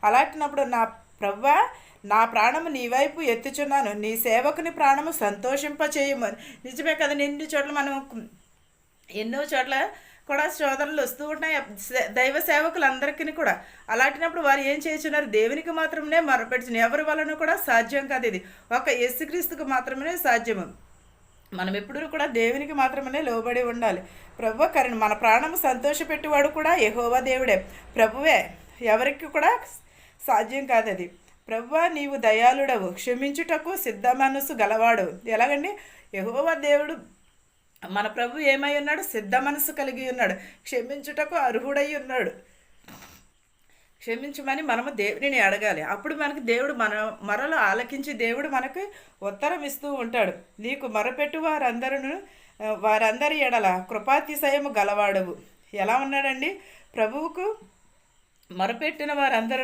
అలాంటినప్పుడు నా ప్రభువా, నా ప్రాణము నీ వైపు ఎత్తుచున్నాను, నీ సేవకుని ప్రాణము సంతోషింపచేయమని. నిజమే కదా, ఎన్ని చోట్ల మనం ఎన్నో చోట్ల కూడా శోధనలు వస్తూ ఉంటున్నాయి దైవ సేవకులందరికీ కూడా. అలాంటినప్పుడు వారు ఏం చేస్తున్నారు? దేవునికి మాత్రమే మొరపెడుచున్నారు. ఎవరి వలన కూడా సాధ్యం కాదు ఇది, ఒక యేసుక్రీస్తుకు మాత్రమే సాధ్యము. మనం ఎప్పుడూ కూడా దేవునికి మాత్రమే లోబడి ఉండాలి. ప్రభువ కరుణ, మన ప్రాణము సంతోషపెట్టేవాడు కూడా యెహోవా దేవుడే, ప్రభువే, ఎవరికి కూడా సాధ్యం కాదు అది. ప్రభువా, నీవు దయాళుడవు, క్షమించుటకు సిద్ధ మనసు గలవాడు. ఎలాగండి? యెహోవా దేవుడు మన ప్రభు ఏమై ఉన్నాడు? సిద్ధ మనసు కలిగి ఉన్నాడు, క్షమించుటకు అర్హుడై ఉన్నాడు. క్షమించమని మనము దేవుడిని అడగాలి. అప్పుడు మనకి దేవుడు మన మొరలు ఆలకించి దేవుడు మనకు ఉత్తరం ఇస్తూ ఉంటాడు. నీకు మొరపెట్టు వారందరి ఎడల కృపాతిశయము గలవాడవు. ఎలా ఉన్నాడండి? ప్రభువుకు మొరపెట్టిన వారందరూ